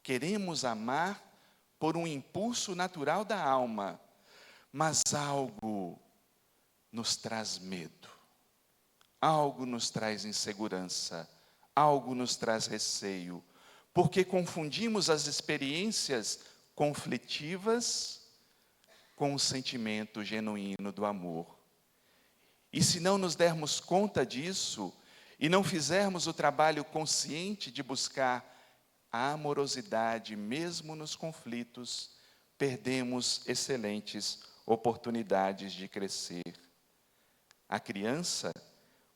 Queremos amar por um impulso natural da alma, mas algo nos traz medo, algo nos traz insegurança, algo nos traz receio, porque confundimos as experiências conflitivas com o sentimento genuíno do amor. E se não nos dermos conta disso, e não fizermos o trabalho consciente de buscar a amorosidade, mesmo nos conflitos, perdemos excelentes oportunidades de crescer. A criança,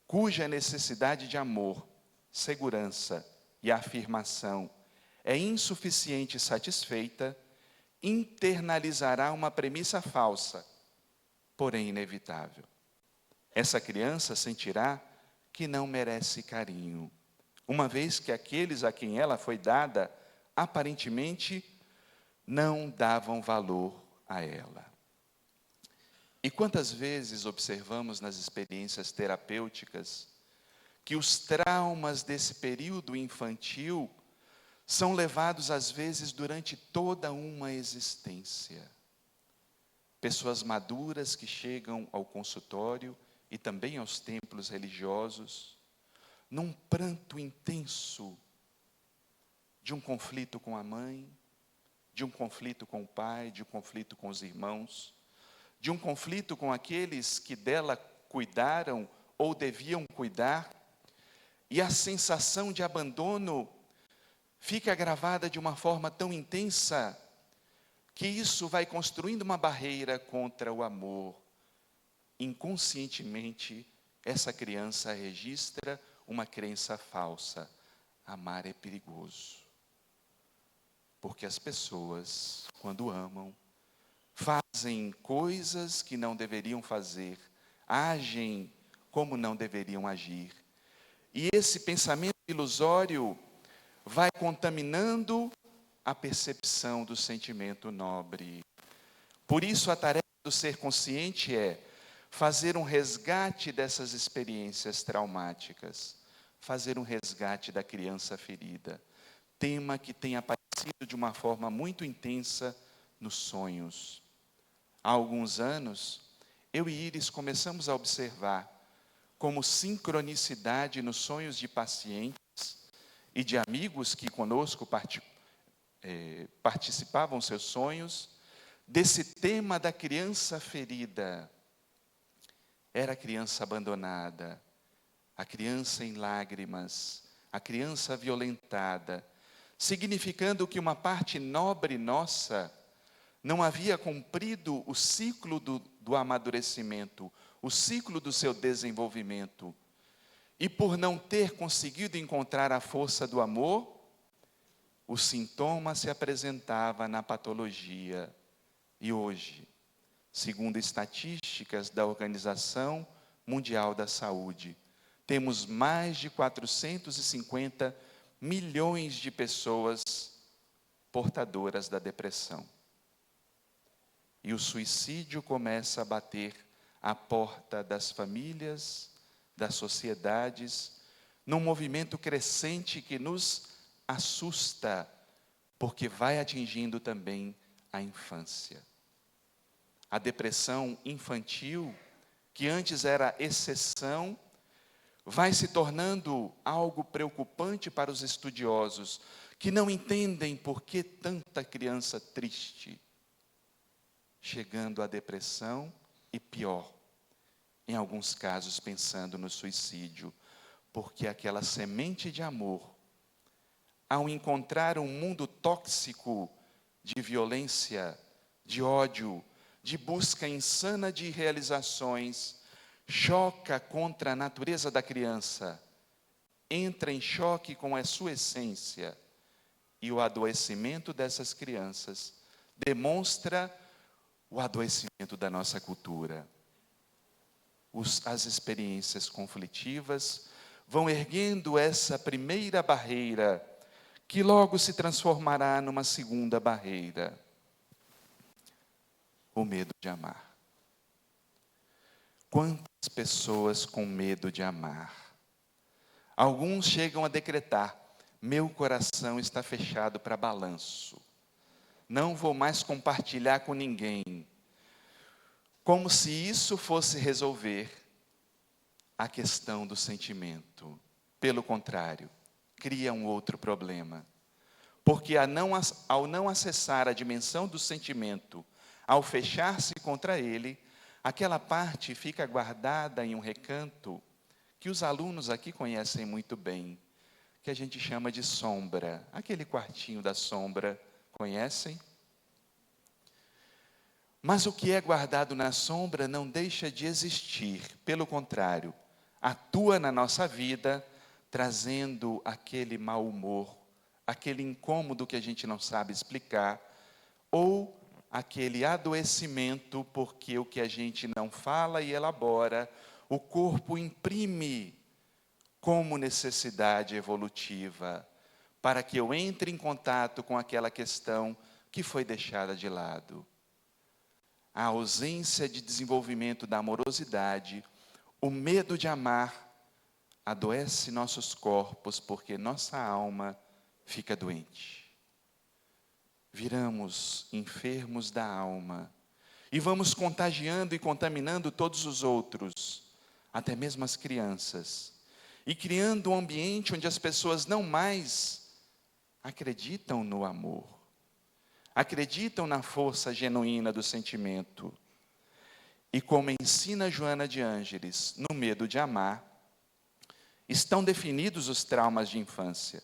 cuja necessidade de amor, segurança e afirmação é insuficiente e satisfeita, internalizará uma premissa falsa, porém inevitável. Essa criança sentirá que não merece carinho, uma vez que aqueles a quem ela foi dada, aparentemente, não davam valor a ela. E quantas vezes observamos nas experiências terapêuticas que os traumas desse período infantil são levados, às vezes, durante toda uma existência. Pessoas maduras que chegam ao consultório e também aos templos religiosos, num pranto intenso de um conflito com a mãe, de um conflito com o pai, de um conflito com os irmãos, de um conflito com aqueles que dela cuidaram ou deviam cuidar, e a sensação de abandono fica gravada de uma forma tão intensa que isso vai construindo uma barreira contra o amor. Inconscientemente, essa criança registra uma crença falsa: amar é perigoso. Porque as pessoas, quando amam, fazem coisas que não deveriam fazer, agem como não deveriam agir. E esse pensamento ilusório vai contaminando a percepção do sentimento nobre. Por isso, a tarefa do ser consciente é fazer um resgate dessas experiências traumáticas, fazer um resgate da criança ferida, tema que tem aparecido de uma forma muito intensa nos sonhos. Há alguns anos, eu e Iris começamos a observar como sincronicidade nos sonhos de pacientes e de amigos que conosco participavam seus sonhos, desse tema da criança ferida. Era a criança abandonada, a criança em lágrimas, a criança violentada, significando que uma parte nobre nossa não havia cumprido o ciclo do amadurecimento, o ciclo do seu desenvolvimento. E por não ter conseguido encontrar a força do amor, o sintoma se apresentava na patologia. E hoje, segundo estatísticas da Organização Mundial da Saúde, temos mais de 450 milhões de pessoas portadoras da depressão. E o suicídio começa a bater à porta das famílias, das sociedades, num movimento crescente que nos assusta, porque vai atingindo também a infância. A depressão infantil, que antes era exceção, vai se tornando algo preocupante para os estudiosos, que não entendem por que tanta criança triste, chegando à depressão e pior, em alguns casos pensando no suicídio, porque aquela semente de amor, ao encontrar um mundo tóxico de violência, de ódio, de busca insana de realizações, choca contra a natureza da criança, entra em choque com a sua essência, e o adoecimento dessas crianças demonstra o adoecimento da nossa cultura. As experiências conflitivas vão erguendo essa primeira barreira, que logo se transformará numa segunda barreira: o medo de amar. Quantas pessoas com medo de amar? Alguns chegam a decretar: meu coração está fechado para balanço. Não vou mais compartilhar com ninguém. Como se isso fosse resolver a questão do sentimento. Pelo contrário, cria um outro problema. Porque ao não acessar a dimensão do sentimento, ao fechar-se contra ele, aquela parte fica guardada em um recanto que os alunos aqui conhecem muito bem, que a gente chama de sombra. Aquele quartinho da sombra, conhecem? Mas o que é guardado na sombra não deixa de existir, pelo contrário, atua na nossa vida, trazendo aquele mau humor, aquele incômodo que a gente não sabe explicar, ou aquele adoecimento, porque o que a gente não fala e elabora, o corpo imprime como necessidade evolutiva, para que eu entre em contato com aquela questão que foi deixada de lado. A ausência de desenvolvimento da amorosidade, o medo de amar, adoece nossos corpos, porque nossa alma fica doente. Viramos enfermos da alma e vamos contagiando e contaminando todos os outros, até mesmo as crianças, e criando um ambiente onde as pessoas não mais acreditam no amor, acreditam na força genuína do sentimento. E como ensina Joana de Ângeles, no medo de amar, estão definidos os traumas de infância,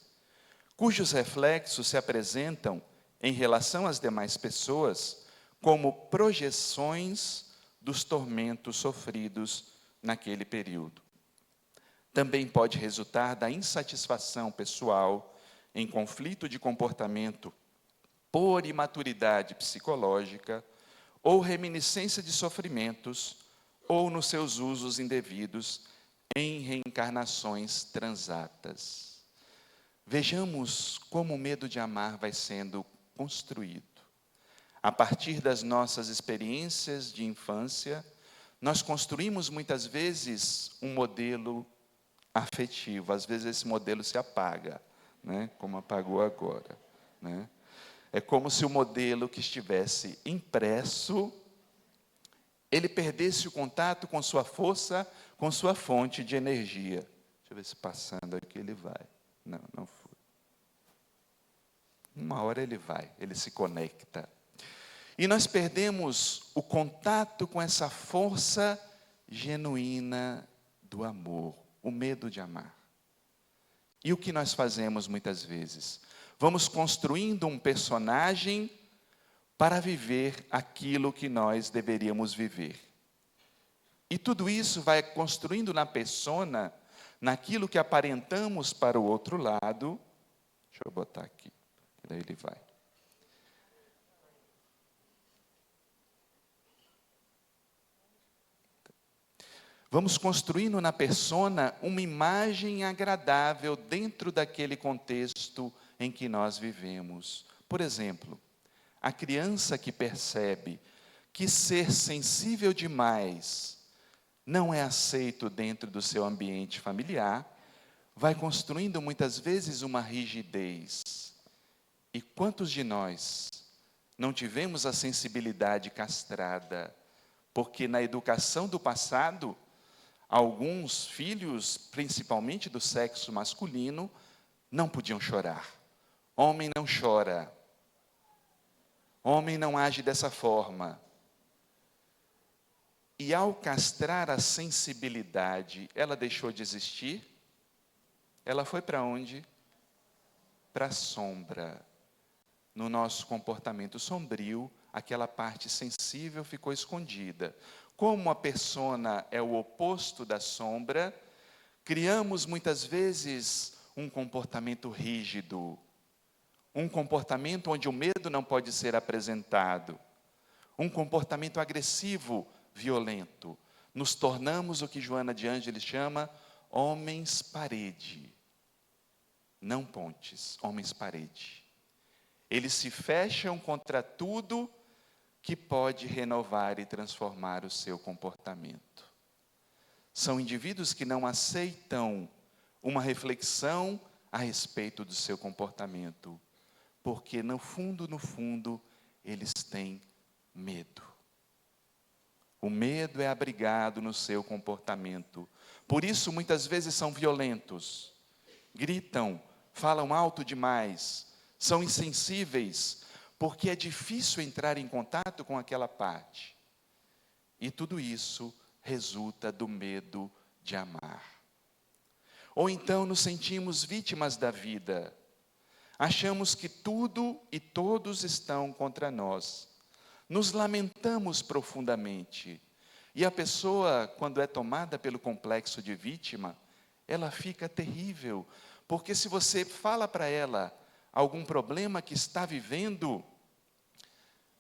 cujos reflexos se apresentam em relação às demais pessoas como projeções dos tormentos sofridos naquele período. Também pode resultar da insatisfação pessoal em conflito de comportamento por imaturidade psicológica ou reminiscência de sofrimentos ou nos seus usos indevidos em reencarnações transatas. Vejamos como o medo de amar vai sendo construído. A partir das nossas experiências de infância, nós construímos muitas vezes um modelo afetivo. Às vezes esse modelo se apaga, né? Como apagou agora, né? É como se o modelo que estivesse impresso, ele perdesse o contato com sua força, com sua fonte de energia. Deixa eu ver se passando aqui ele vai. Não, não foi. Uma hora ele vai, ele se conecta. E nós perdemos o contato com essa força genuína do amor, o medo de amar. E o que nós fazemos muitas vezes? Vamos construindo um personagem para viver aquilo que nós deveríamos viver. E tudo isso vai construindo na persona, naquilo que aparentamos para o outro lado. Deixa eu botar aqui, que daí ele vai. Vamos construindo na persona uma imagem agradável dentro daquele contexto em que nós vivemos. Por exemplo, a criança que percebe que ser sensível demais não é aceito dentro do seu ambiente familiar, vai construindo muitas vezes uma rigidez. E quantos de nós não tivemos a sensibilidade castrada? Porque na educação do passado, alguns filhos, principalmente do sexo masculino, não podiam chorar. Homem não chora. Homem não age dessa forma. E ao castrar a sensibilidade, ela deixou de existir? Ela foi para onde? Para a sombra. No nosso comportamento sombrio, aquela parte sensível ficou escondida. Como a persona é o oposto da sombra, criamos muitas vezes um comportamento rígido, um comportamento onde o medo não pode ser apresentado, um comportamento agressivo, violento. Nos tornamos o que Joana de Ângeles chama homens parede, não pontes, homens parede. Eles se fecham contra tudo que pode renovar e transformar o seu comportamento. São indivíduos que não aceitam uma reflexão a respeito do seu comportamento, porque no fundo, eles têm medo. O medo é abrigado no seu comportamento. Por isso, muitas vezes são violentos, gritam, falam alto demais, são insensíveis, porque é difícil entrar em contato com aquela parte. E tudo isso resulta do medo de amar. Ou então nos sentimos vítimas da vida. Achamos que tudo e todos estão contra nós. Nos lamentamos profundamente. E a pessoa, quando é tomada pelo complexo de vítima, ela fica terrível. Porque se você fala para ela algum problema que está vivendo,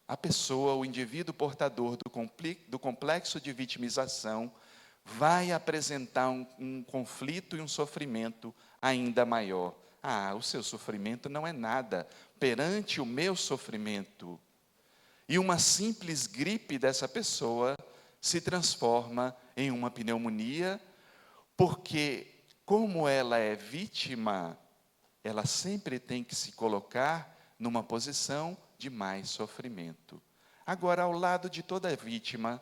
a pessoa, o indivíduo portador do complexo de vitimização, vai apresentar um conflito e um sofrimento ainda maior. Ah, o seu sofrimento não é nada perante o meu sofrimento. E uma simples gripe dessa pessoa se transforma em uma pneumonia, porque, como ela é vítima, ela sempre tem que se colocar numa posição de mais sofrimento. Agora, ao lado de toda vítima,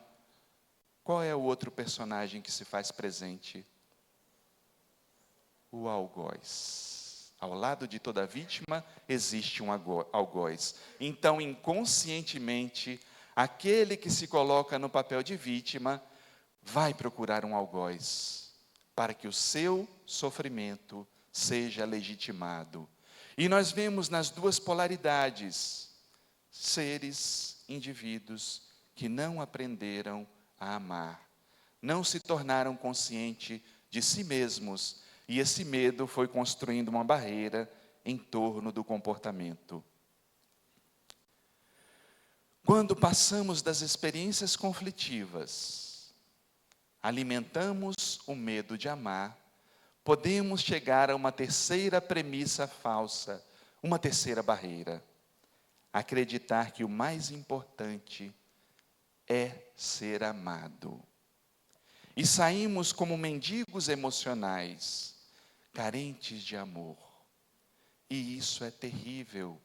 qual é o outro personagem que se faz presente? O algoz. Ao lado de toda vítima, existe um algoz. Então, inconscientemente, aquele que se coloca no papel de vítima, vai procurar um algoz, para que o seu sofrimento seja legitimado. E nós vemos nas duas polaridades, seres, indivíduos, que não aprenderam a amar, não se tornaram conscientes de si mesmos, e esse medo foi construindo uma barreira em torno do comportamento. Quando passamos das experiências conflitivas, alimentamos o medo de amar, podemos chegar a uma terceira premissa falsa, uma terceira barreira. Acreditar que o mais importante é ser amado. E saímos como mendigos emocionais, carentes de amor. E isso é terrível,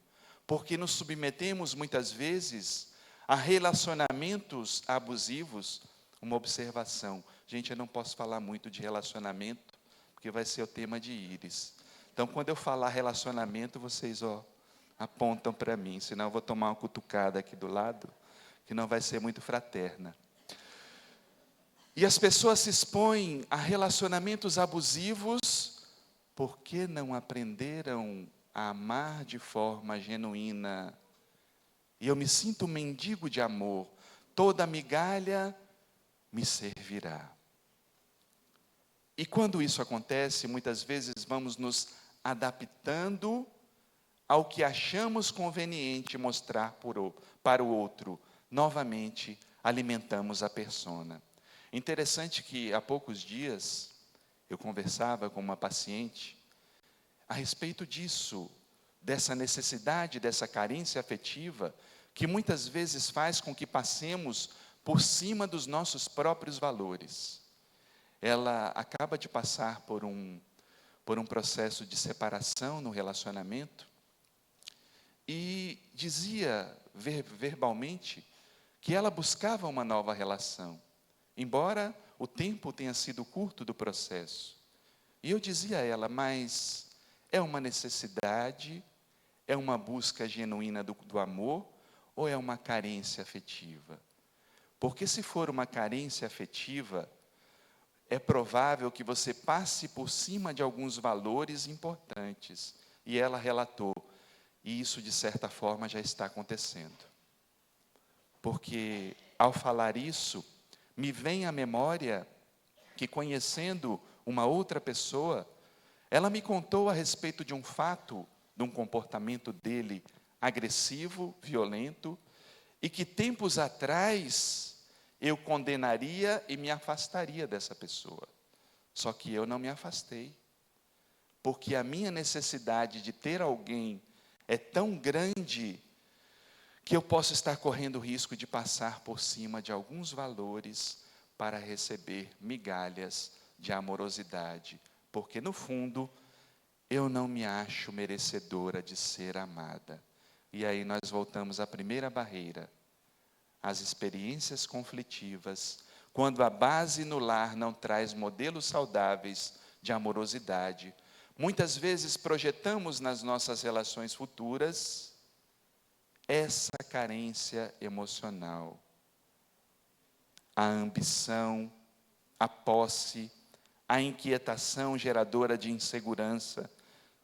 porque nos submetemos muitas vezes a relacionamentos abusivos. Uma observação, gente, eu não posso falar muito de relacionamento, porque vai ser o tema de Íris. Então, quando eu falar relacionamento, vocês apontam para mim, senão eu vou tomar uma cutucada aqui do lado, que não vai ser muito fraterna. E as pessoas se expõem a relacionamentos abusivos porque não aprenderam a amar de forma genuína. E eu me sinto um mendigo de amor, toda migalha me servirá. E quando isso acontece, muitas vezes vamos nos adaptando ao que achamos conveniente mostrar para o outro. Novamente, alimentamos a persona. Interessante que há poucos dias eu conversava com uma paciente a respeito disso, dessa necessidade, dessa carência afetiva, que muitas vezes faz com que passemos por cima dos nossos próprios valores. Ela acaba de passar por um processo de separação no relacionamento e dizia verbalmente que ela buscava uma nova relação, embora o tempo tenha sido curto do processo. E eu dizia a ela, mas é uma necessidade, é uma busca genuína do amor, ou é uma carência afetiva? Porque se for uma carência afetiva, é provável que você passe por cima de alguns valores importantes. E ela relatou, e isso de certa forma já está acontecendo. Porque ao falar isso, me vem à memória que, conhecendo uma outra pessoa, ela me contou a respeito de um fato, de um comportamento dele agressivo, violento, e que tempos atrás eu condenaria e me afastaria dessa pessoa. Só que eu não me afastei, porque a minha necessidade de ter alguém é tão grande que eu posso estar correndo o risco de passar por cima de alguns valores para receber migalhas de amorosidade, porque no fundo eu não me acho merecedora de ser amada. E aí nós voltamos à primeira barreira, as experiências conflitivas, quando a base no lar não traz modelos saudáveis de amorosidade. Muitas vezes projetamos nas nossas relações futuras essa carência emocional, a ambição, a posse, a inquietação geradora de insegurança,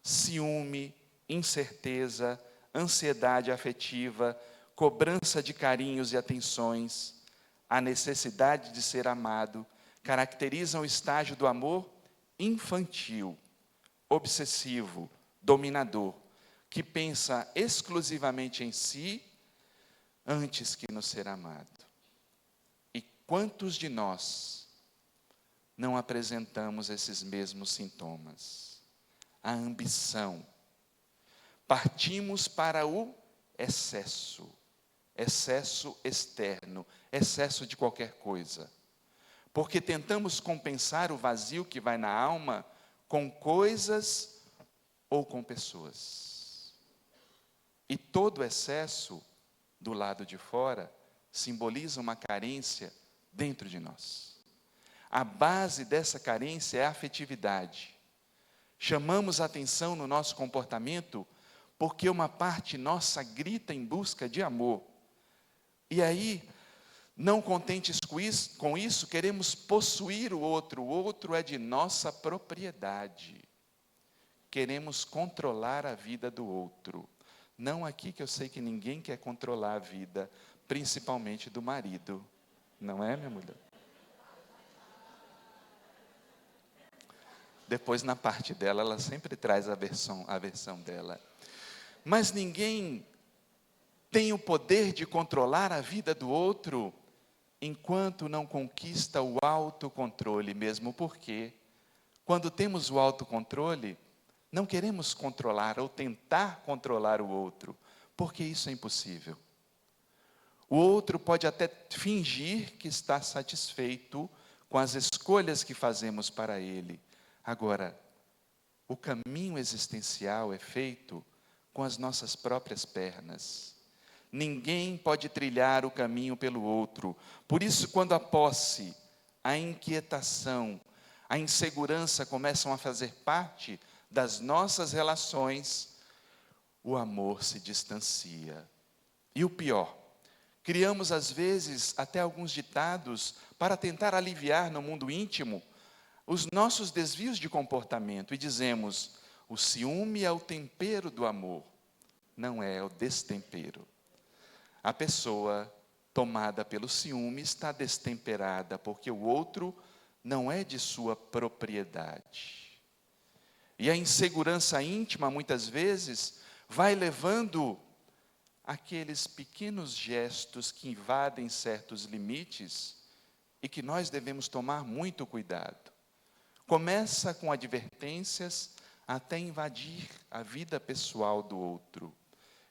ciúme, incerteza, ansiedade afetiva, cobrança de carinhos e atenções, a necessidade de ser amado, caracterizam o estágio do amor infantil, obsessivo, dominador, que pensa exclusivamente em si antes que no ser amado. E quantos de nós não apresentamos esses mesmos sintomas? A ambição. Partimos para o excesso, excesso externo, excesso de qualquer coisa. Porque tentamos compensar o vazio que vai na alma com coisas ou com pessoas. E todo excesso do lado de fora simboliza uma carência dentro de nós. A base dessa carência é a afetividade. Chamamos a atenção no nosso comportamento porque uma parte nossa grita em busca de amor. E aí, não contentes com isso, queremos possuir o outro é de nossa propriedade. Queremos controlar a vida do outro. Não aqui, que eu sei que ninguém quer controlar a vida, principalmente do marido. Não é, minha mulher? Depois, na parte dela, ela sempre traz a versão dela. Mas ninguém tem o poder de controlar a vida do outro enquanto não conquista o autocontrole, mesmo porque, quando temos o autocontrole, não queremos controlar ou tentar controlar o outro, porque isso é impossível. O outro pode até fingir que está satisfeito com as escolhas que fazemos para ele. Agora, o caminho existencial é feito com as nossas próprias pernas. Ninguém pode trilhar o caminho pelo outro. Por isso, quando a posse, a inquietação, a insegurança começam a fazer parte das nossas relações, o amor se distancia. E o pior, criamos às vezes até alguns ditados para tentar aliviar no mundo íntimo os nossos desvios de comportamento e dizemos: o ciúme é o tempero do amor. Não é o destempero. A pessoa tomada pelo ciúme está destemperada, porque o outro não é de sua propriedade. E a insegurança íntima, muitas vezes, vai levando aqueles pequenos gestos que invadem certos limites e que nós devemos tomar muito cuidado. Começa com advertências até invadir a vida pessoal do outro.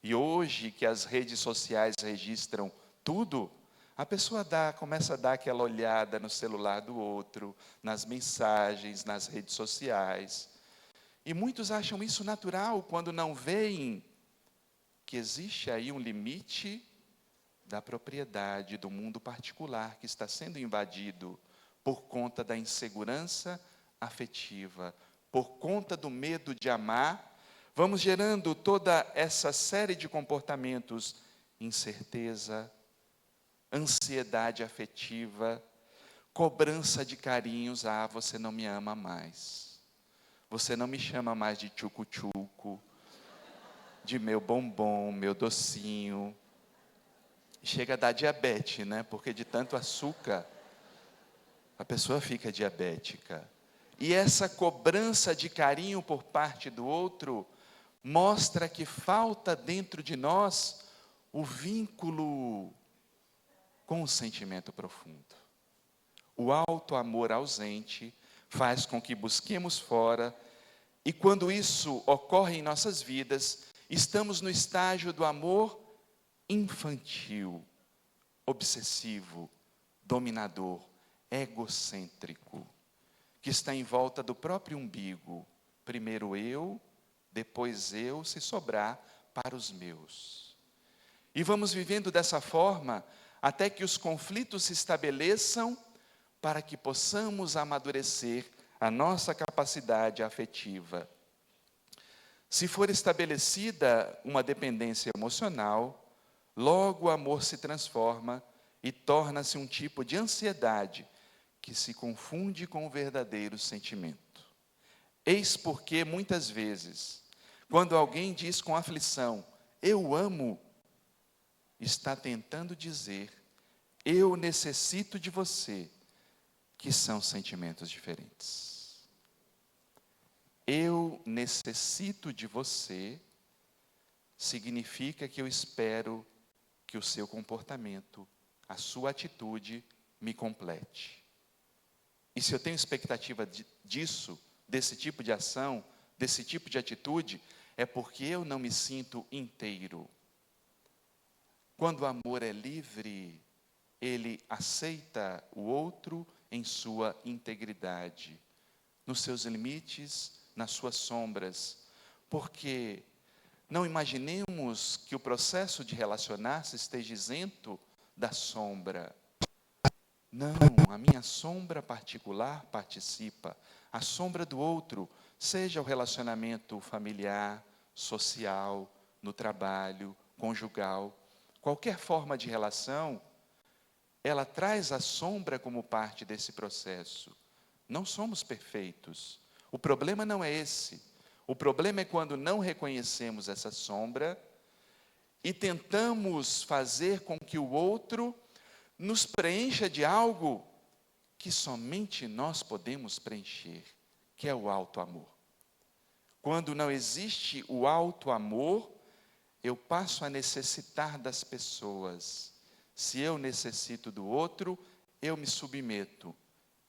E hoje que as redes sociais registram tudo, a pessoa começa a dar aquela olhada no celular do outro, nas mensagens, nas redes sociais. E muitos acham isso natural quando não veem que existe aí um limite da propriedade, do mundo particular que está sendo invadido por conta da insegurança afetiva, por conta do medo de amar. Vamos gerando toda essa série de comportamentos: incerteza, ansiedade afetiva, cobrança de carinhos. Ah, você não me ama mais. Você não me chama mais de tchucu-tchucu, de meu bombom, meu docinho. Chega a dar diabetes, né? Porque de tanto açúcar, a pessoa fica diabética. E essa cobrança de carinho por parte do outro mostra que falta dentro de nós o vínculo com o sentimento profundo. O alto amor ausente faz com que busquemos fora, e quando isso ocorre em nossas vidas, estamos no estágio do amor infantil, obsessivo, dominador, egocêntrico, que está em volta do próprio umbigo, Primeiro eu, depois eu, se sobrar, para os meus. E vamos vivendo dessa forma até que os conflitos se estabeleçam para que possamos amadurecer a nossa capacidade afetiva. Se for estabelecida uma dependência emocional, logo o amor se transforma e torna-se um tipo de ansiedade que se confunde com o verdadeiro sentimento. Eis porque, muitas vezes, quando alguém diz com aflição, eu amo, está tentando dizer, eu necessito de você, que são sentimentos diferentes. Eu necessito de você significa que eu espero que o seu comportamento, a sua atitude me complete. E se eu tenho expectativa disso, desse tipo de ação, desse tipo de atitude, é porque eu não me sinto inteiro. Quando o amor é livre, ele aceita o outro em sua integridade, nos seus limites, nas suas sombras, porque não imaginemos que o processo de relacionar-se esteja isento da sombra. Não, a minha sombra particular participa. A sombra do outro, seja o relacionamento familiar, social, no trabalho, conjugal, qualquer forma de relação, ela traz a sombra como parte desse processo. Não somos perfeitos. O problema não é esse. O problema é quando não reconhecemos essa sombra e tentamos fazer com que o outro nos preencha de algo que somente nós podemos preencher, que é o alto amor. Quando não existe o alto amor, eu passo a necessitar das pessoas. Se eu necessito do outro, eu me submeto.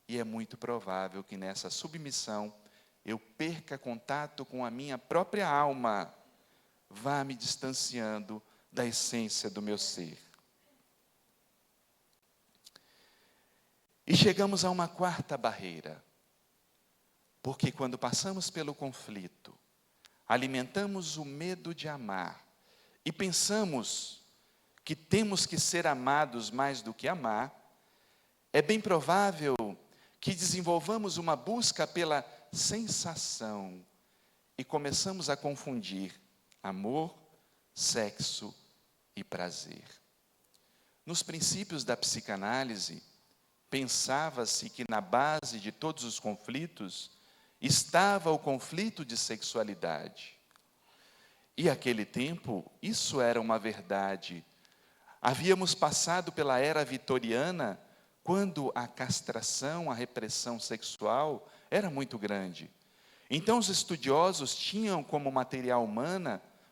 E é muito provável que nessa submissão eu perca contato com a minha própria alma, vá me distanciando da essência do meu ser. E chegamos a uma quarta barreira, porque quando passamos pelo conflito, alimentamos o medo de amar e pensamos que temos que ser amados mais do que amar, é bem provável que desenvolvamos uma busca pela sensação e começamos a confundir amor, sexo e prazer. Nos princípios da psicanálise, pensava-se que na base de todos os conflitos estava o conflito de sexualidade. E naquele tempo, isso era uma verdade. Havíamos passado pela era vitoriana, quando a castração, a repressão sexual era muito grande. Então os estudiosos tinham como material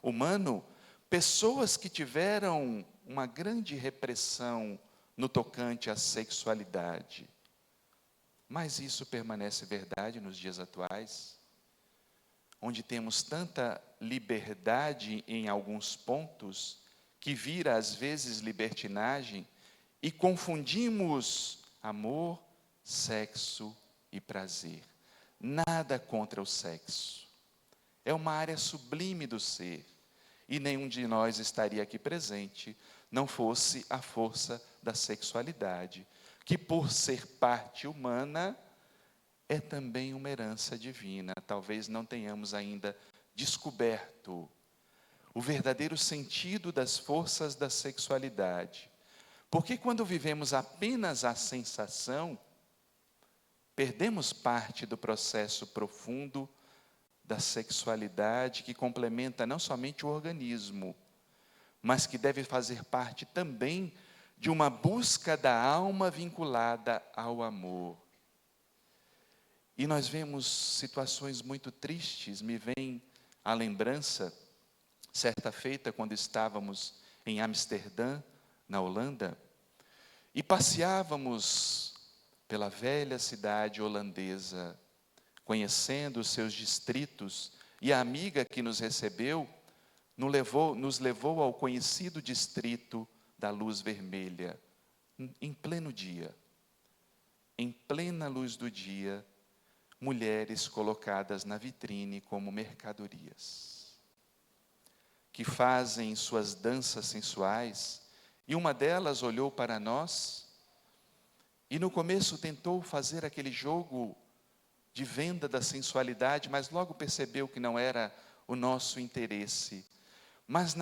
humano pessoas que tiveram uma grande repressão no tocante à sexualidade. Mas isso permanece verdade nos dias atuais, onde temos tanta liberdade em alguns pontos, que vira às vezes libertinagem, e confundimos amor, sexo e prazer. Nada contra o sexo. É uma área sublime do ser. E nenhum de nós estaria aqui presente, não fosse a força da sexualidade, que por ser parte humana, é também uma herança divina. Talvez não tenhamos ainda descoberto o verdadeiro sentido das forças da sexualidade. Porque quando vivemos apenas a sensação, perdemos parte do processo profundo da sexualidade que complementa não somente o organismo, mas que deve fazer parte também de uma busca da alma vinculada ao amor. E nós vemos situações muito tristes, me vem à lembrança, certa feita, quando estávamos em Amsterdã, na Holanda, e passeávamos pela velha cidade holandesa, conhecendo os seus distritos, e a amiga que nos recebeu nos levou ao conhecido distrito da Luz Vermelha, em pleno dia. Em plena luz do dia, mulheres colocadas na vitrine como mercadorias, que fazem suas danças sensuais, e uma delas olhou para nós e no começo tentou fazer aquele jogo de venda da sensualidade, mas logo percebeu que não era o nosso interesse. Mas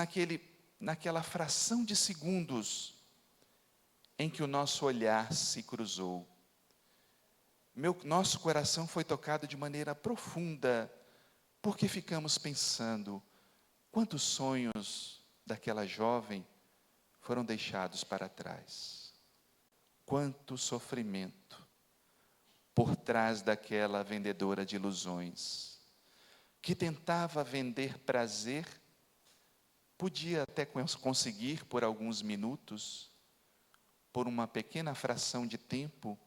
naquela fração de segundos em que o nosso olhar se cruzou, nosso coração foi tocado de maneira profunda, porque ficamos pensando, quantos sonhos daquela jovem foram deixados para trás? Quanto sofrimento por trás daquela vendedora de ilusões, que tentava vender prazer, podia até conseguir por alguns minutos, por uma pequena fração de tempo,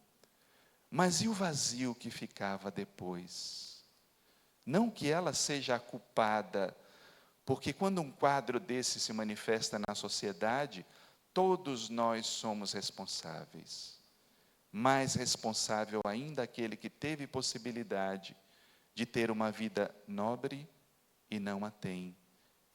mas e o vazio que ficava depois? Não que ela seja a culpada, porque quando um quadro desse se manifesta na sociedade, todos nós somos responsáveis. Mais responsável ainda aquele que teve possibilidade de ter uma vida nobre e não a tem.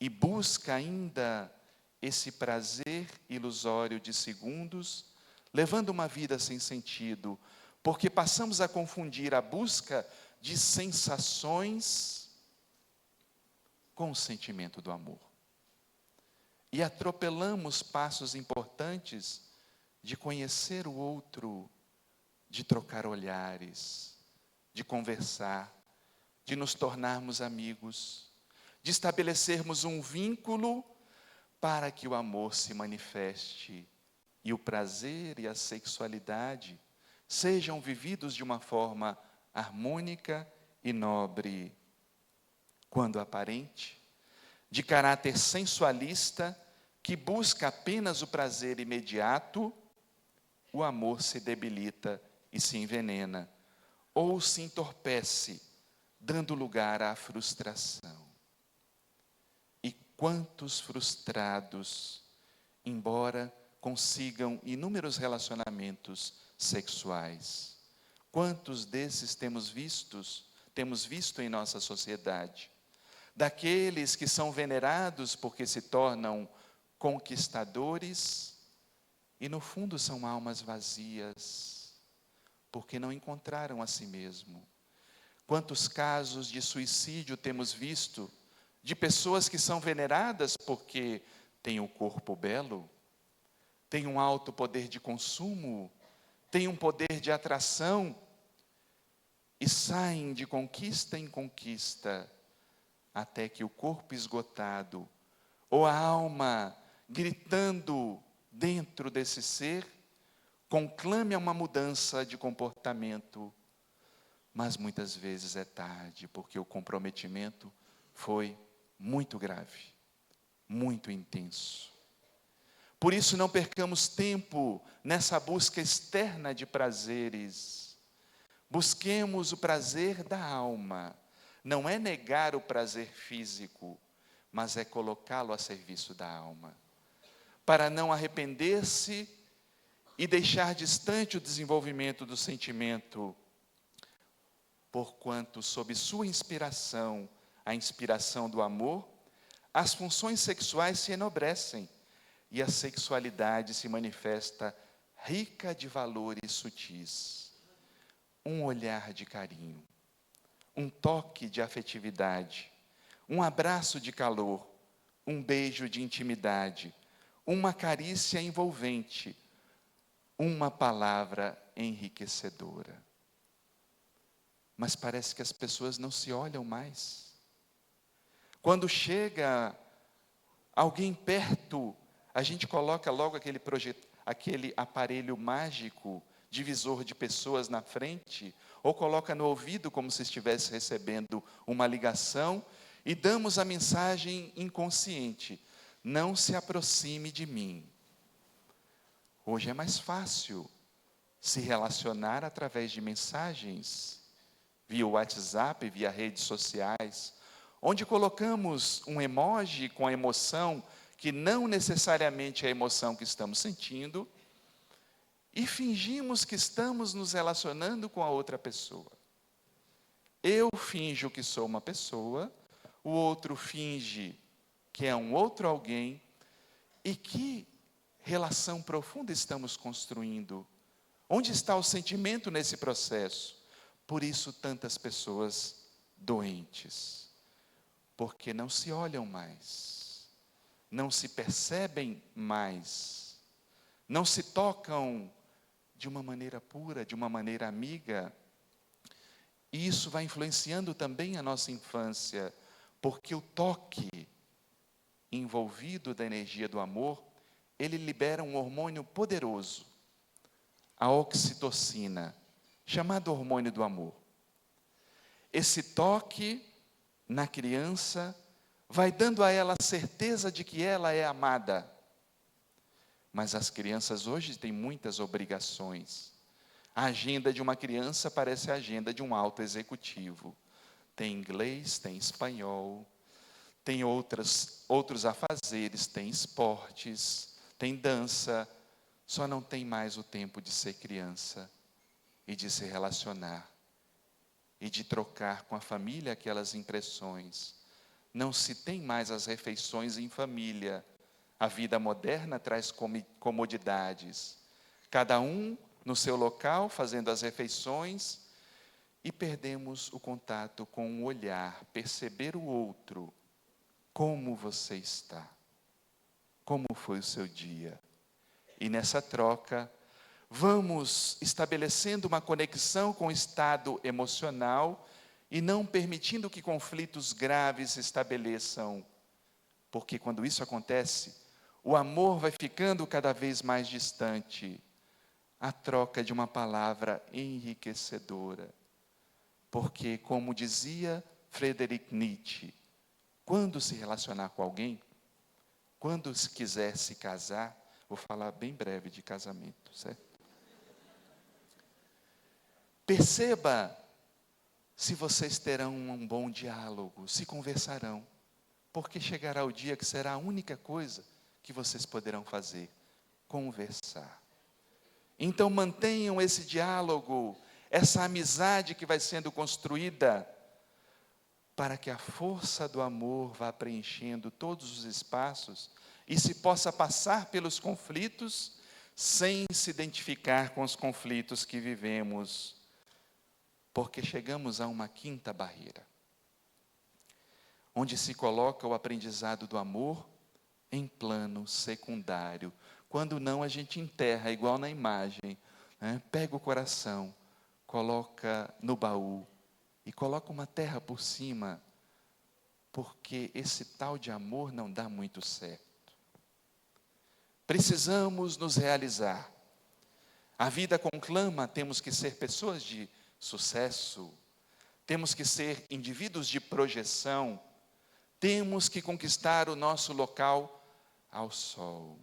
E busca ainda esse prazer ilusório de segundos, levando uma vida sem sentido, porque passamos a confundir a busca de sensações com o sentimento do amor. E atropelamos passos importantes de conhecer o outro, de trocar olhares, de conversar, de nos tornarmos amigos, de estabelecermos um vínculo para que o amor se manifeste e o prazer e a sexualidade sejam vividos de uma forma harmônica e nobre. Quando aparente, de caráter sensualista, que busca apenas o prazer imediato, o amor se debilita e se envenena, ou se entorpece, dando lugar à frustração. E quantos frustrados, embora consigam inúmeros relacionamentos sexuais, quantos desses temos visto em nossa sociedade? Daqueles que são venerados porque se tornam conquistadores e no fundo são almas vazias, porque não encontraram a si mesmo. Quantos casos de suicídio temos visto de pessoas que são veneradas porque têm o corpo belo, têm um alto poder de consumo, têm um poder de atração e saem de conquista em conquista, até que o corpo esgotado, ou a alma gritando dentro desse ser, conclame a uma mudança de comportamento, mas muitas vezes é tarde, porque o comprometimento foi muito grave, muito intenso. Por isso não percamos tempo nessa busca externa de prazeres, busquemos o prazer da alma. Não é negar o prazer físico, mas é colocá-lo a serviço da alma, para não arrepender-se e deixar distante o desenvolvimento do sentimento, porquanto, sob sua inspiração, a inspiração do amor, as funções sexuais se enobrecem e a sexualidade se manifesta rica de valores sutis. Um olhar de carinho, um toque de afetividade, um abraço de calor, um beijo de intimidade, uma carícia envolvente, uma palavra enriquecedora. Mas parece que as pessoas não se olham mais. Quando chega alguém perto, a gente coloca logo aquele aparelho mágico, divisor de pessoas na frente, ou coloca no ouvido como se estivesse recebendo uma ligação, e damos a mensagem inconsciente: não se aproxime de mim. Hoje é mais fácil se relacionar através de mensagens, via WhatsApp, via redes sociais, onde colocamos um emoji com a emoção que não necessariamente é a emoção que estamos sentindo, e fingimos que estamos nos relacionando com a outra pessoa. Eu finjo que sou uma pessoa, o outro finge que é um outro alguém. E que relação profunda estamos construindo? Onde está o sentimento nesse processo? Por isso tantas pessoas doentes, porque não se olham mais, não se percebem mais, não se tocam de uma maneira pura, de uma maneira amiga. E isso vai influenciando também a nossa infância, porque o toque envolvido da energia do amor, ele libera um hormônio poderoso, a oxitocina, chamado hormônio do amor. Esse toque na criança vai dando a ela a certeza de que ela é amada. Mas as crianças hoje têm muitas obrigações. A agenda de uma criança parece a agenda de um alto executivo. Tem inglês, tem espanhol, tem outros afazeres, tem esportes, tem dança. Só não tem mais o tempo de ser criança e de se relacionar e de trocar com a família aquelas impressões. Não se tem mais as refeições em família. A vida moderna traz comodidades. Cada um no seu local, fazendo as refeições, e perdemos o contato com o olhar, perceber o outro. Como você está? Como foi o seu dia? E nessa troca, vamos estabelecendo uma conexão com o estado emocional e não permitindo que conflitos graves se estabeleçam. Porque quando isso acontece, o amor vai ficando cada vez mais distante. A troca de uma palavra enriquecedora. Porque, como dizia Friedrich Nietzsche, quando se relacionar com alguém, quando se quiser se casar, vou falar bem breve de casamento, certo? Perceba se vocês terão um bom diálogo, se conversarão, porque chegará o dia que será a única coisa que vocês poderão fazer, conversar. Então mantenham esse diálogo, essa amizade que vai sendo construída, para que a força do amor vá preenchendo todos os espaços e se possa passar pelos conflitos sem se identificar com os conflitos que vivemos, porque chegamos a uma quinta barreira, onde se coloca o aprendizado do amor em plano secundário. Quando não, a gente enterra, igual na imagem, né? Pega o coração, coloca no baú e coloca uma terra por cima, porque esse tal de amor não dá muito certo. Precisamos nos realizar. A vida conclama, temos que ser pessoas de sucesso, temos que ser indivíduos de projeção, temos que conquistar o nosso local ao sol.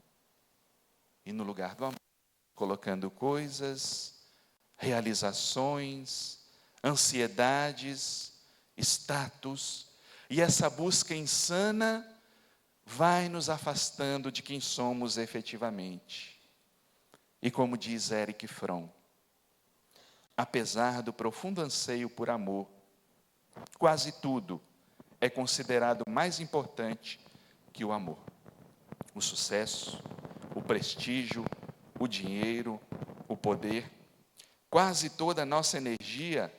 E no lugar do amor, colocando coisas, realizações, ansiedades, status, e essa busca insana vai nos afastando de quem somos efetivamente. E como diz Erich Fromm, apesar do profundo anseio por amor, quase tudo é considerado mais importante que o amor. O sucesso, o prestígio, o dinheiro, o poder. Quase toda a nossa energia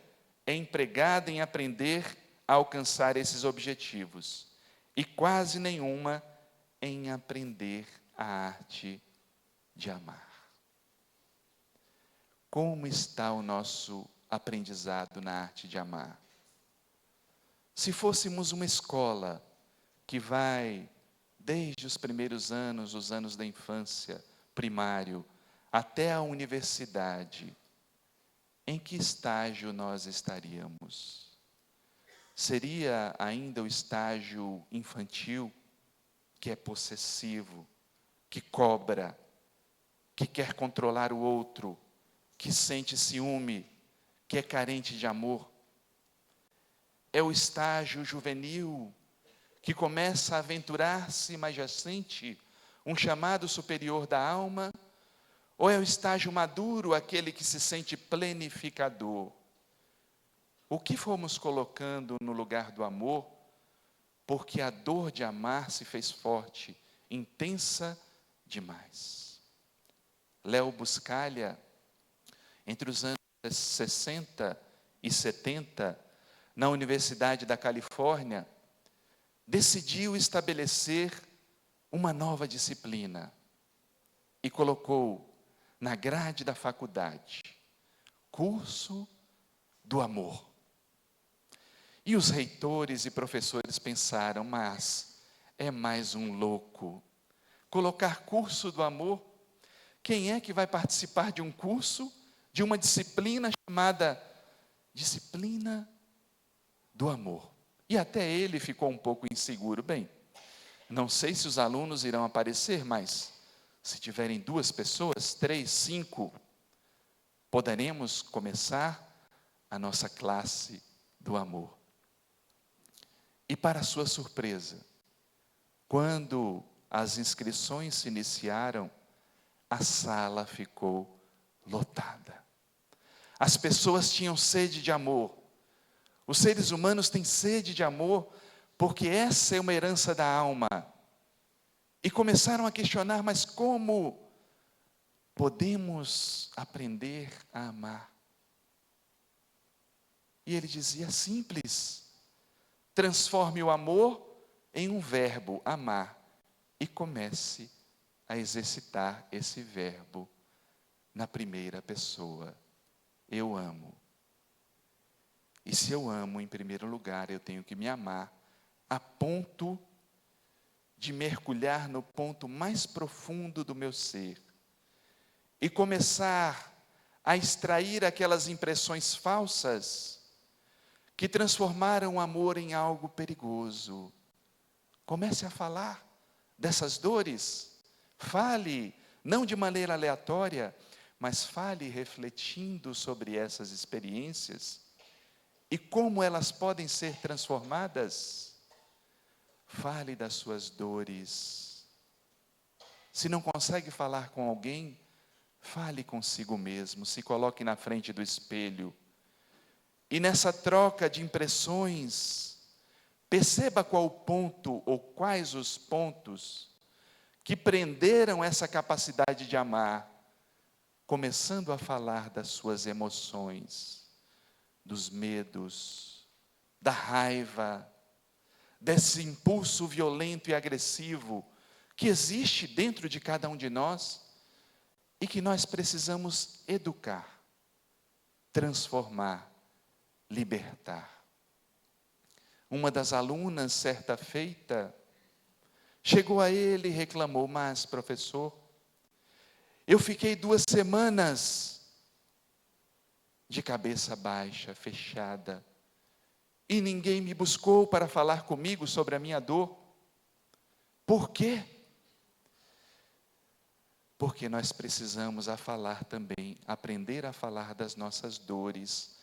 é empregada em aprender a alcançar esses objetivos. E quase nenhuma em aprender a arte de amar. Como está o nosso aprendizado na arte de amar? Se fôssemos uma escola que vai desde os primeiros anos, os anos da infância, primário, até a universidade, em que estágio nós estaríamos? Seria ainda o estágio infantil, que é possessivo, que cobra, que quer controlar o outro, que sente ciúme, que é carente de amor? É o estágio juvenil, que começa a aventurar-se, mas já sente um chamado superior da alma? Ou é o estágio maduro, aquele que se sente plenificador? O que fomos colocando no lugar do amor, porque a dor de amar se fez forte, intensa demais. Léo Buscaglia, entre os anos 60 e 70, na Universidade da Califórnia, decidiu estabelecer uma nova disciplina e colocou na grade da faculdade, curso do amor. E os reitores e professores pensaram, mas é mais um louco. Colocar curso do amor? Quem é que vai participar de um curso, de uma disciplina chamada disciplina do amor? E até ele ficou um pouco inseguro. Bem, não sei se os alunos irão aparecer, mas se tiverem 2 pessoas, 3, 5, poderemos começar a nossa classe do amor. E para sua surpresa, quando as inscrições se iniciaram, a sala ficou lotada. As pessoas tinham sede de amor. Os seres humanos têm sede de amor, porque essa é uma herança da alma. E começaram a questionar, mas como podemos aprender a amar? E ele dizia, simples. Transforme o amor em um verbo, amar, e comece a exercitar esse verbo na primeira pessoa. Eu amo. E se eu amo, em primeiro lugar, eu tenho que me amar a ponto de mergulhar no ponto mais profundo do meu ser e começar a extrair aquelas impressões falsas que transformaram o amor em algo perigoso. Comece a falar dessas dores. Fale, não de maneira aleatória, mas fale refletindo sobre essas experiências e como elas podem ser transformadas. Fale das suas dores. Se não consegue falar com alguém, fale consigo mesmo, se coloque na frente do espelho. E nessa troca de impressões, perceba qual o ponto ou quais os pontos que prenderam essa capacidade de amar, começando a falar das suas emoções, dos medos, da raiva, desse impulso violento e agressivo que existe dentro de cada um de nós e que nós precisamos educar, transformar, libertar. Uma das alunas, certa feita, chegou a ele e reclamou, mas professor, eu fiquei 2 semanas de cabeça baixa, fechada, e ninguém me buscou para falar comigo sobre a minha dor. Por quê? Porque nós precisamos aprender a falar das nossas dores,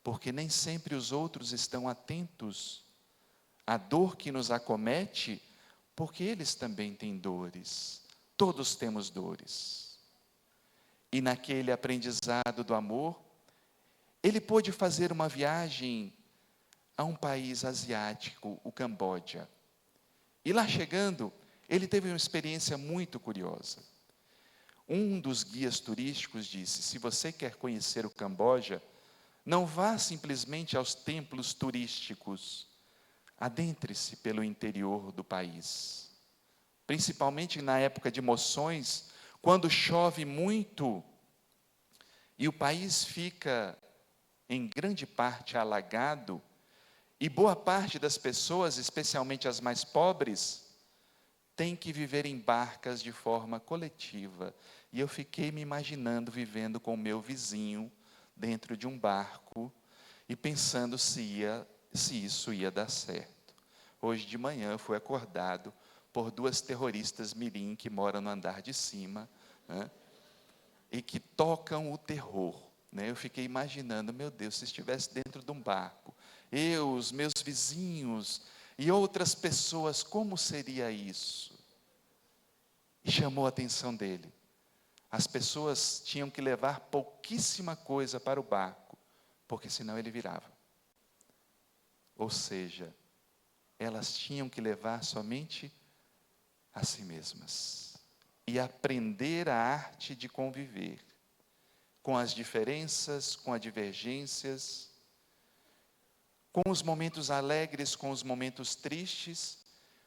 porque nem sempre os outros estão atentos à dor que nos acomete, porque eles também têm dores. Todos temos dores. E naquele aprendizado do amor, ele pôde fazer uma viagem a um país asiático, o Camboja. E lá chegando, ele teve uma experiência muito curiosa. Um dos guias turísticos disse, se você quer conhecer o Camboja, não vá simplesmente aos templos turísticos, adentre-se pelo interior do país. Principalmente na época de moções, quando chove muito, e o país fica, em grande parte, alagado, e boa parte das pessoas, especialmente as mais pobres, tem que viver em barcas de forma coletiva. E eu fiquei me imaginando vivendo com o meu vizinho dentro de um barco e pensando se isso ia dar certo. Hoje de manhã eu fui acordado por 2 terroristas mirim que moram no andar de cima, né, e que tocam o terror. Né? Eu fiquei imaginando, meu Deus, se estivesse dentro de um barco, eu, os meus vizinhos e outras pessoas, como seria isso? E chamou a atenção dele. As pessoas tinham que levar pouquíssima coisa para o barco, porque senão ele virava. Ou seja, elas tinham que levar somente a si mesmas e aprender a arte de conviver com as diferenças, com as divergências, com os momentos alegres, com os momentos tristes,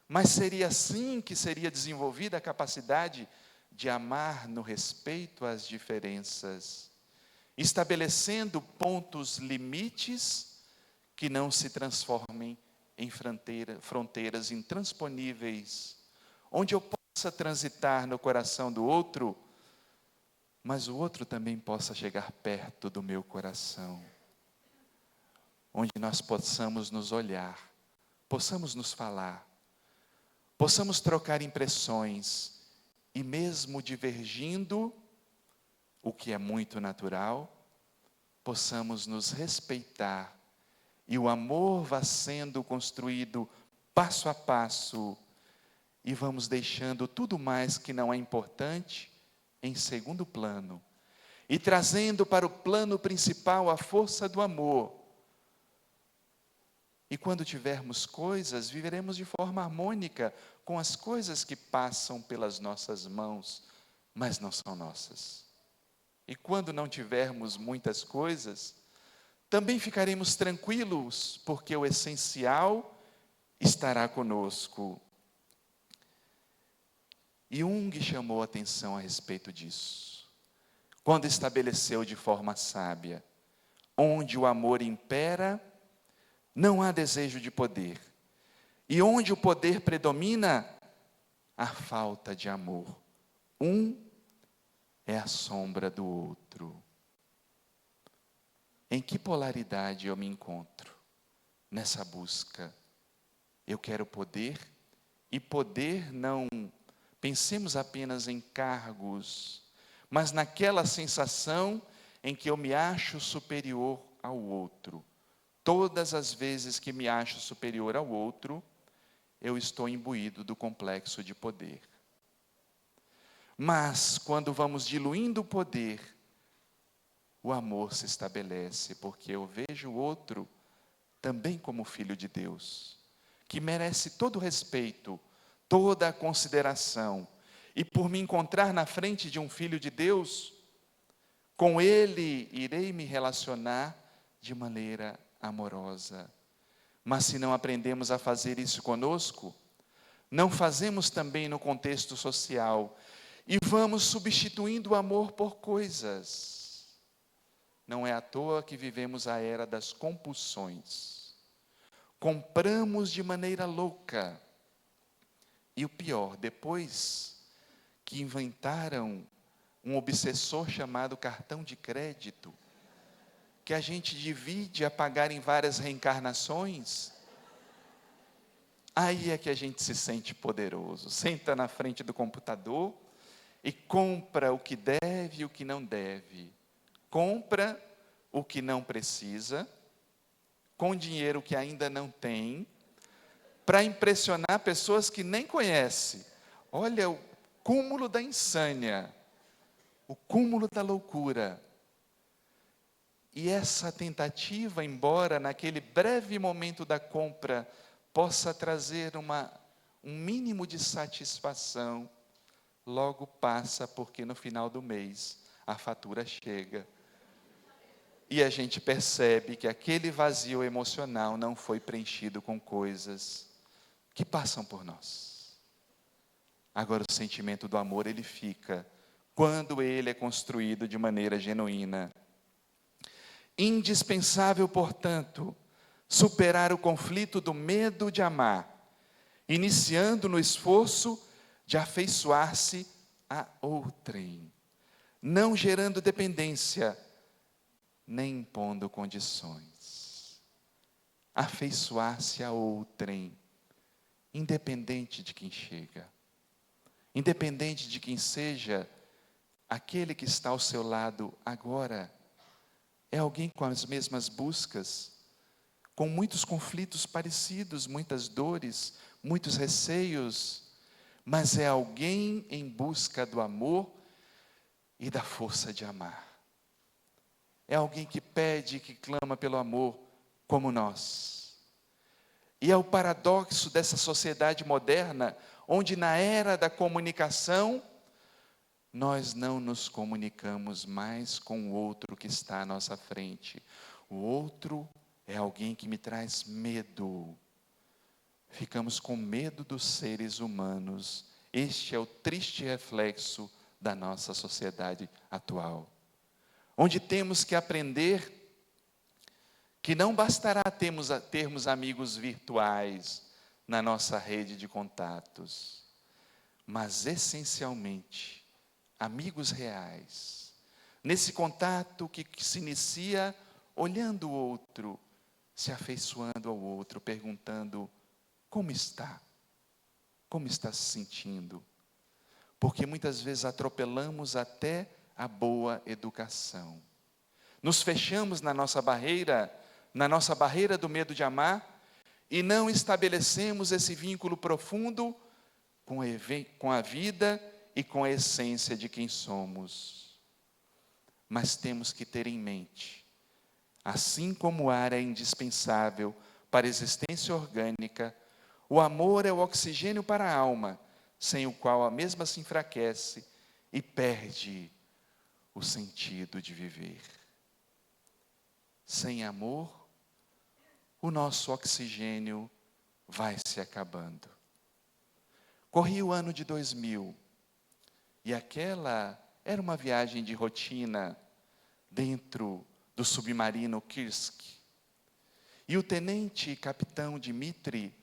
mas seria assim que seria desenvolvida a capacidade de amar no respeito às diferenças, estabelecendo pontos limites que não se transformem em fronteiras intransponíveis, onde eu possa transitar no coração do outro, mas o outro também possa chegar perto do meu coração, onde nós possamos nos olhar, possamos nos falar, possamos trocar impressões, e mesmo divergindo, o que é muito natural, possamos nos respeitar, e o amor vá sendo construído passo a passo, e vamos deixando tudo mais que não é importante em segundo plano, e trazendo para o plano principal a força do amor. E quando tivermos coisas, viveremos de forma harmônica com as coisas que passam pelas nossas mãos, mas não são nossas. E quando não tivermos muitas coisas, também ficaremos tranquilos, porque o essencial estará conosco. E Jung chamou a atenção a respeito disso, quando estabeleceu de forma sábia: onde o amor impera, não há desejo de poder, e onde o poder predomina, há falta de amor. Um é a sombra do outro. Em que polaridade eu me encontro nessa busca? Eu quero poder, e poder não pensemos apenas em cargos, mas naquela sensação em que eu me acho superior ao outro. Todas as vezes que me acho superior ao outro, eu estou imbuído do complexo de poder. Mas, quando vamos diluindo o poder, o amor se estabelece, porque eu vejo o outro também como filho de Deus, que merece todo o respeito, toda a consideração, e por me encontrar na frente de um filho de Deus, com ele irei me relacionar de maneira amorosa. Mas se não aprendemos a fazer isso conosco, não fazemos também no contexto social, e vamos substituindo o amor por coisas. Não é à toa que vivemos a era das compulsões. Compramos de maneira louca. E o pior, depois que inventaram um obsessor chamado cartão de crédito, que a gente divide a pagar em várias reencarnações, aí é que a gente se sente poderoso. Senta na frente do computador e compra o que deve e o que não deve. Compra o que não precisa, com dinheiro que ainda não tem, para impressionar pessoas que nem conhece. Olha o cúmulo da insânia, o cúmulo da loucura. E essa tentativa, embora naquele breve momento da compra possa trazer um mínimo de satisfação, logo passa, porque no final do mês a fatura chega. E a gente percebe que aquele vazio emocional não foi preenchido com coisas que passam por nós. Agora o sentimento do amor, ele fica quando ele é construído de maneira genuína. Indispensável, portanto, superar o conflito do medo de amar, iniciando no esforço de afeiçoar-se a outrem, não gerando dependência, nem impondo condições. Afeiçoar-se a outrem, independente de quem chega, independente de quem seja aquele que está ao seu lado agora. É alguém com as mesmas buscas, com muitos conflitos parecidos, muitas dores, muitos receios, mas é alguém em busca do amor e da força de amar. É alguém que pede, que clama pelo amor, como nós. E é o paradoxo dessa sociedade moderna, onde na era da comunicação, nós não nos comunicamos mais com o outro que está à nossa frente. O outro é alguém que me traz medo. Ficamos com medo dos seres humanos. Este é o triste reflexo da nossa sociedade atual, onde temos que aprender que não bastará termos amigos virtuais na nossa rede de contatos, mas essencialmente amigos reais, nesse contato que se inicia olhando o outro, se afeiçoando ao outro, perguntando: como está? Como está se sentindo? Porque muitas vezes atropelamos até a boa educação. Nos fechamos na nossa barreira do medo de amar, e não estabelecemos esse vínculo profundo com a vida e com a essência de quem somos. Mas temos que ter em mente, assim como o ar é indispensável para a existência orgânica, o amor é o oxigênio para a alma, sem o qual a mesma se enfraquece e perde o sentido de viver. Sem amor, o nosso oxigênio vai se acabando. Corri o ano de 2000, e aquela era uma viagem de rotina dentro do submarino Kursk. E o tenente capitão Dmitri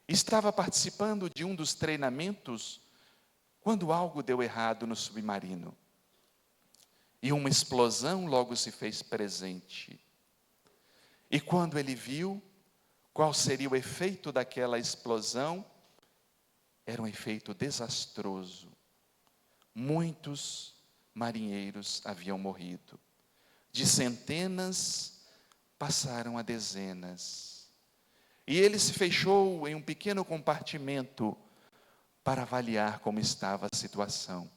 estava participando de um dos treinamentos quando algo deu errado no submarino. E uma explosão logo se fez presente. E quando ele viu qual seria o efeito daquela explosão, era um efeito desastroso. Muitos marinheiros haviam morrido. De centenas, passaram a dezenas. E ele se fechou em um pequeno compartimento para avaliar como estava a situação.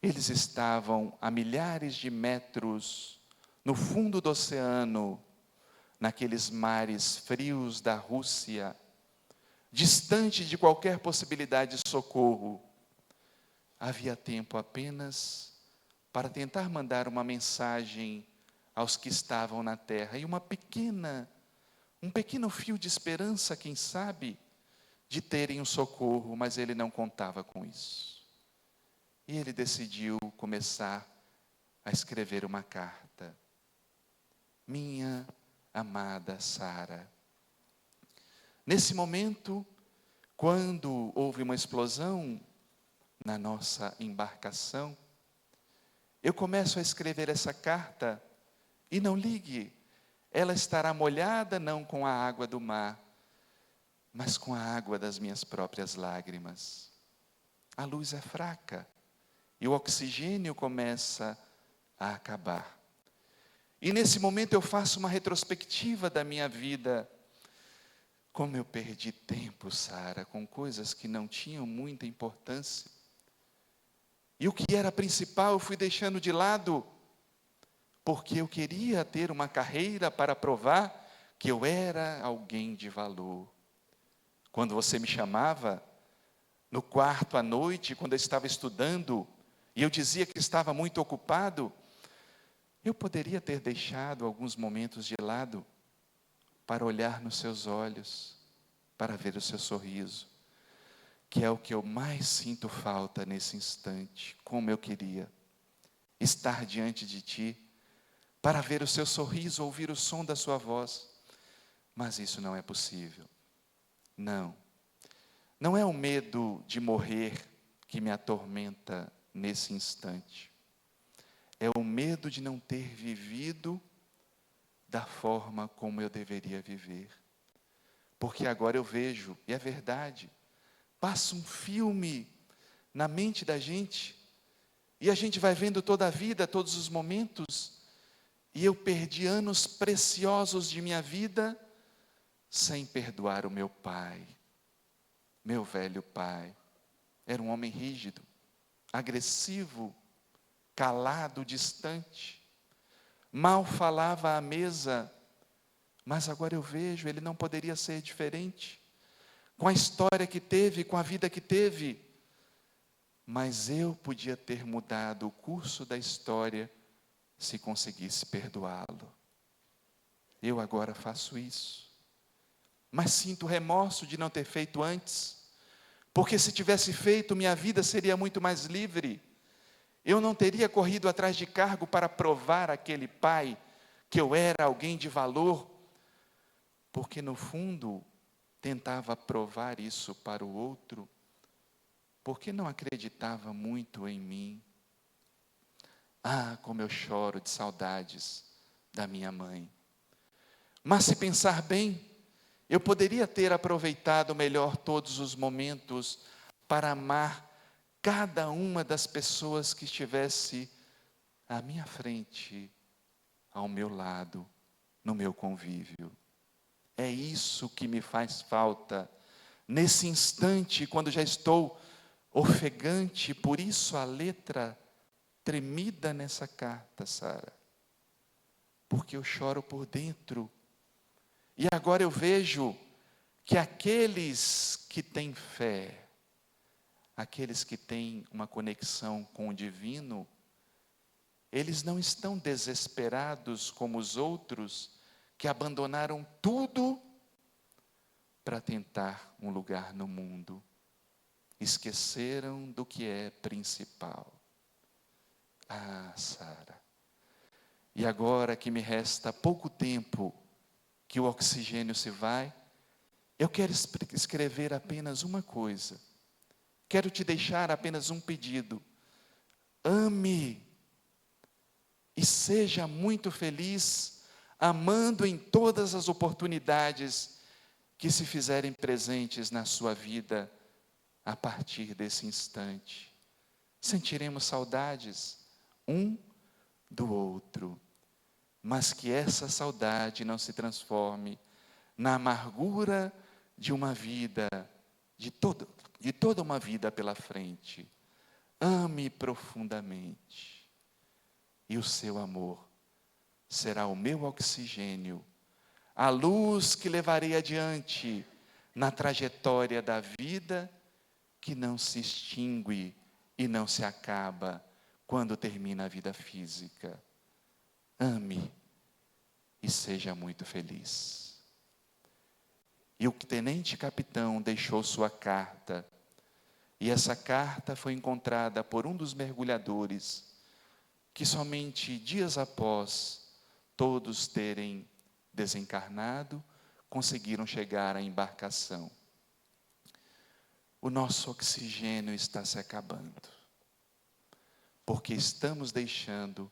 Eles estavam a milhares de metros no fundo do oceano, naqueles mares frios da Rússia, distante de qualquer possibilidade de socorro. Havia tempo apenas para tentar mandar uma mensagem aos que estavam na terra, e um pequeno fio de esperança, quem sabe, de terem um socorro, mas ele não contava com isso. E ele decidiu começar a escrever uma carta. Minha amada Sara. Nesse momento, quando houve uma explosão na nossa embarcação, eu começo a escrever essa carta, e não ligue, ela estará molhada não com a água do mar, mas com a água das minhas próprias lágrimas. A luz é fraca, e o oxigênio começa a acabar. E nesse momento eu faço uma retrospectiva da minha vida. Como eu perdi tempo, Sara, com coisas que não tinham muita importância. E o que era principal eu fui deixando de lado, porque eu queria ter uma carreira para provar que eu era alguém de valor. Quando você me chamava no quarto à noite, quando eu estava estudando, e eu dizia que estava muito ocupado, eu poderia ter deixado alguns momentos de lado para olhar nos seus olhos, para ver o seu sorriso, que é o que eu mais sinto falta nesse instante. Como eu queria estar diante de ti, para ver o seu sorriso, ouvir o som da sua voz, mas isso não é possível. Não é o medo de morrer que me atormenta nesse instante. É o medo de não ter vivido da forma como eu deveria viver. Porque agora eu vejo, e é verdade, passa um filme na mente da gente, e a gente vai vendo toda a vida, todos os momentos, e eu perdi anos preciosos de minha vida sem perdoar o meu pai, meu velho pai. Era um homem rígido, agressivo, calado, distante. Mal falava à mesa, Mas agora eu vejo, ele não poderia ser diferente. Com a história que teve, com a vida que teve. Mas eu podia ter mudado o curso da história se conseguisse perdoá-lo. Eu agora faço isso. Mas sinto remorso de não ter feito antes. Porque se tivesse feito, minha vida seria muito mais livre. Eu não teria corrido atrás de cargo para provar àquele pai que eu era alguém de valor. Porque no fundo, tentava provar isso para o outro, porque não acreditava muito em mim. Ah, como eu choro de saudades da minha mãe. Mas se pensar bem, eu poderia ter aproveitado melhor todos os momentos para amar cada uma das pessoas que estivesse à minha frente, ao meu lado, no meu convívio. É isso que me faz falta, nesse instante, quando já estou ofegante, por isso a letra tremida nessa carta, Sara. Porque eu choro por dentro. E agora eu vejo que aqueles que têm fé, aqueles que têm uma conexão com o divino, eles não estão desesperados como os outros que abandonaram tudo para tentar um lugar no mundo. Esqueceram do que é principal. Ah, Sara. E agora que me resta pouco tempo, que o oxigênio se vai, eu quero escrever apenas uma coisa. Quero te deixar apenas um pedido. Ame e seja muito feliz, amando em todas as oportunidades que se fizerem presentes na sua vida a partir desse instante. Sentiremos saudades um do outro, mas que essa saudade não se transforme na amargura de uma vida, de toda uma vida pela frente. Ame profundamente, e o seu amor será o meu oxigênio, a luz que levarei adiante na trajetória da vida que não se extingue e não se acaba quando termina a vida física. Ame e seja muito feliz. E o tenente-capitão deixou sua carta, e essa carta foi encontrada por um dos mergulhadores, que somente dias após todos terem desencarnado, conseguiram chegar à embarcação. O nosso oxigênio está se acabando, porque estamos deixando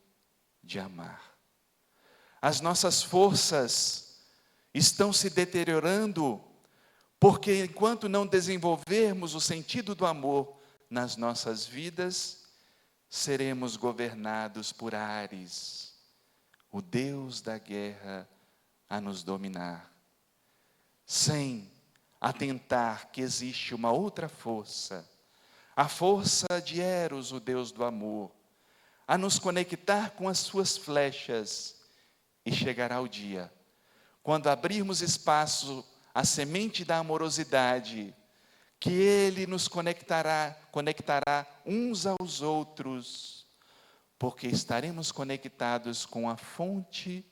de amar. As nossas forças estão se deteriorando, porque enquanto não desenvolvermos o sentido do amor nas nossas vidas, seremos governados por Ares, o Deus da guerra, a nos dominar, sem atentar que existe uma outra força, a força de Eros, o Deus do amor, a nos conectar com as suas flechas, e chegará o dia, quando abrirmos espaço à semente da amorosidade, que Ele nos conectará uns aos outros, porque estaremos conectados com a fonte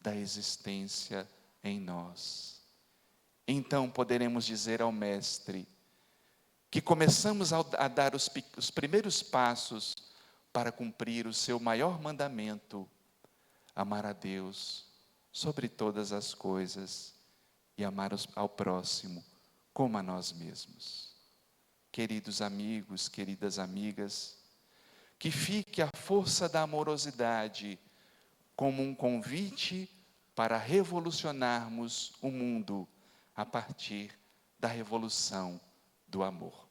da existência em nós. Então poderemos dizer ao Mestre que começamos a dar os primeiros passos para cumprir o seu maior mandamento: amar a Deus sobre todas as coisas e amar ao próximo como a nós mesmos. Queridos amigos, queridas amigas, que fique a força da amorosidade como um convite para revolucionarmos o mundo a partir da revolução do amor.